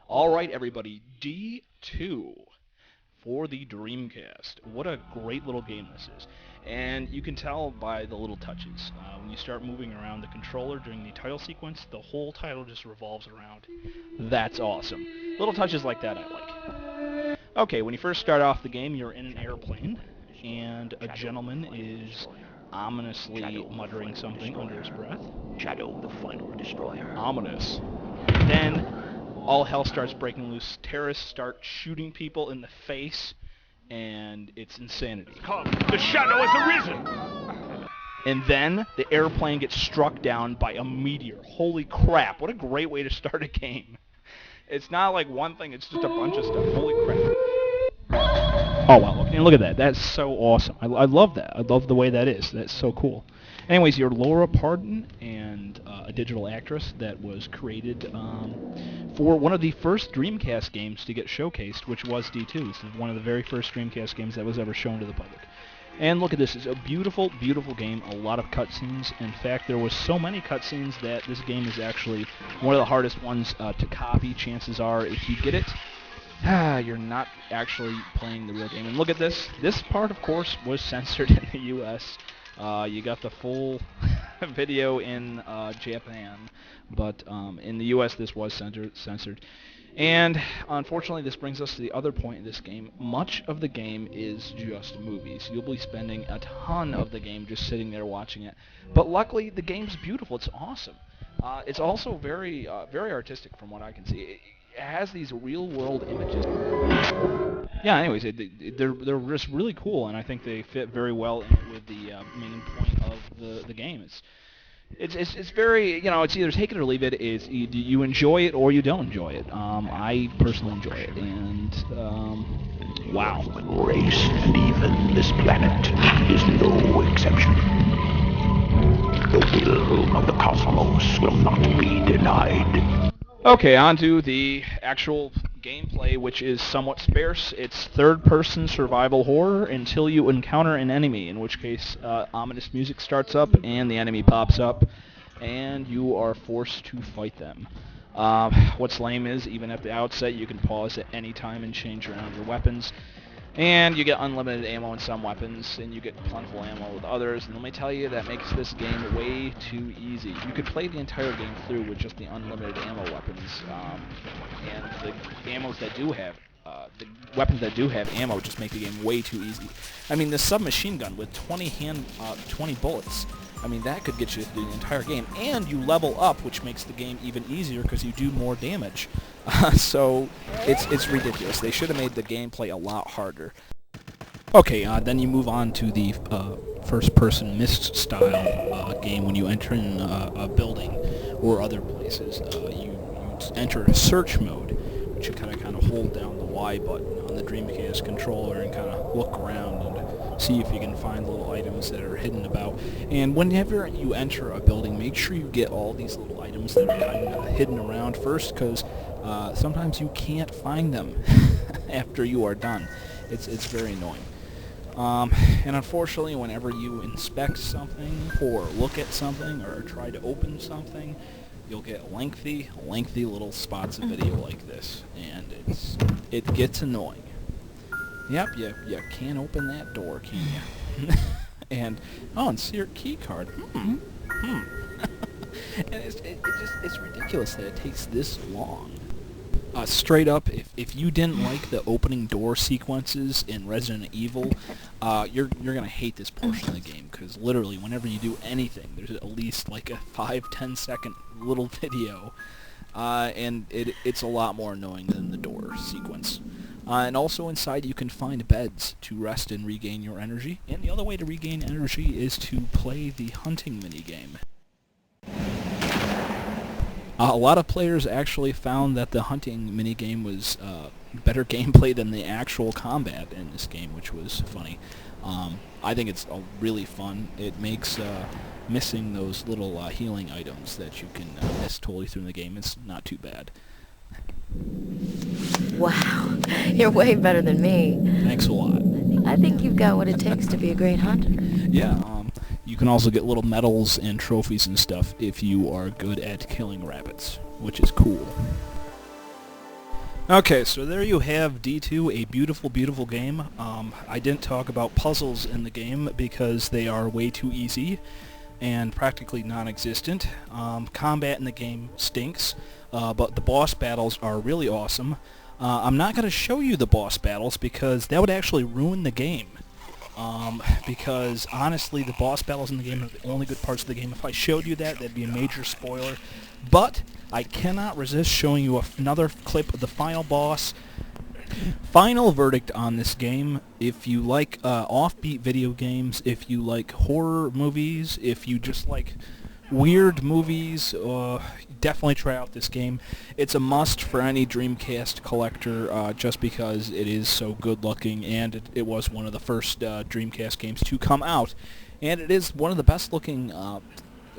Alright everybody, D2 for the Dreamcast. What a great little game this is. And you can tell by the little touches. When you start moving around the controller during the title sequence, the whole title just revolves around. That's awesome. Little touches like that I like. Okay, when you first start off the game, you're in an airplane, and a gentleman is ominously muttering something under his breath. Shadow, the final destroyer. Ominous. Then all hell starts breaking loose. Terrorists start shooting people in the face, and it's insanity. Come, the shadow has arisen! And then the airplane gets struck down by a meteor. Holy crap, what a great way to start a game. It's not like one thing, it's just a bunch of stuff. Holy crap. Oh wow, look at that. That's so awesome. I love that. I love the way that is. That's so cool. Anyways, you're Laura Pardon, and a digital actress that was created for one of the first Dreamcast games to get showcased, which was D2. This is one of the very first Dreamcast games that was ever shown to the public. And look at this. It's a beautiful, beautiful game. A lot of cutscenes. In fact, there was so many cutscenes that this game is actually one of the hardest ones to copy. Chances are, if you get it, you're not actually playing the real game. And look at this. This part, of course, was censored in the U.S. You got the full video in Japan, but in the U.S. this was censored. And unfortunately, this brings us to the other point in this game. Much of the game is just movies. You'll be spending a ton of the game just sitting there watching it. But luckily, the game's beautiful. It's awesome. It's also very, very artistic from what I can see. It has these real-world images. Yeah, anyways, they're just really cool, and I think they fit very well in with the main point of the game. It's very, you know, it's either take it or leave it. It's you enjoy it or you don't enjoy it. I personally enjoy it, and wow. The human race, and even this planet, is no exception. The will of the cosmos will not be denied. Okay, on to the actual gameplay, which is somewhat sparse. It's third-person survival horror until you encounter an enemy, in which case ominous music starts up and the enemy pops up, and you are forced to fight them. What's lame is, even at the outset, you can pause at any time and change around your weapons. And you get unlimited ammo in some weapons, and you get plentiful ammo with others. And let me tell you, that makes this game way too easy. You could play the entire game through with just the unlimited ammo weapons, and the ammos that do have, the weapons that do have ammo just make the game way too easy. I mean, the submachine gun with 20 bullets. I mean, that could get you through the entire game, and you level up, which makes the game even easier because you do more damage. So it's ridiculous. They should have made the gameplay a lot harder. Okay, then you move on to the first-person Myst-style game. When you enter in a building or other places, you enter a search mode, which you kind of hold down the Y button on the Dreamcast controller and kind of look around and see if you can find little items that are hidden about. And whenever you enter a building, make sure you get all these little items that are kind of hidden around first, because sometimes you can't find them after you are done. It's very annoying. And unfortunately, whenever you inspect something or look at something or try to open something, you'll get lengthy little spots of video like this, and it gets annoying. Yep, you can't open that door, can you? And insert key card. And it's ridiculous that it takes this long. Straight up, if you didn't like the opening door sequences in Resident Evil, you're gonna hate this portion of the game, because literally whenever you do anything, there's at least like a 5-10 second little video, and it's a lot more annoying than the door sequence. And also inside you can find beds to rest and regain your energy, and the other way to regain energy is to play the hunting minigame. A lot of players actually found that the hunting minigame was better gameplay than the actual combat in this game, which was funny. I think it's really fun. It makes missing those little healing items that you can miss totally through the game. It's not too bad. Wow, you're way better than me. Thanks a lot. I think you've got what it takes to be a great hunter. Yeah, you can also get little medals and trophies and stuff if you are good at killing rabbits, which is cool. Okay, so there you have D2, a beautiful, beautiful game. I didn't talk about puzzles in the game because they are way too easy and practically non-existent. Combat in the game stinks, but the boss battles are really awesome. I'm not going to show you the boss battles because that would actually ruin the game. Because honestly, the boss battles in the game are the only good parts of the game. If I showed you that, that'd be a major spoiler. But I cannot resist showing you another clip of the final boss. Final verdict on this game: if you like offbeat video games, if you like horror movies, if you just like weird movies, definitely try out this game. It's a must for any Dreamcast collector, just because it is so good looking, and it was one of the first Dreamcast games to come out, and it is one of the best looking,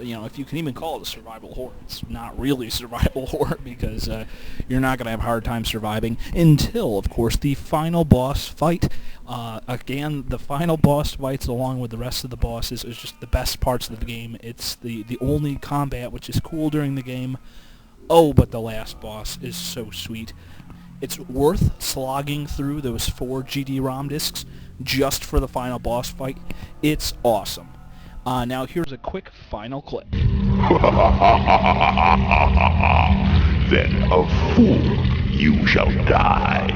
if you can even call it a survival horror. It's not really a survival horror because you're not going to have a hard time surviving until, of course, the final boss fight. Again, the final boss fights along with the rest of the bosses is just the best parts of the game. It's the only combat which is cool during the game. Oh, but the last boss is so sweet. It's worth slogging through those 4 GD-ROM discs just for the final boss fight. It's awesome. Now here's a quick final clip. Then a fool you shall die.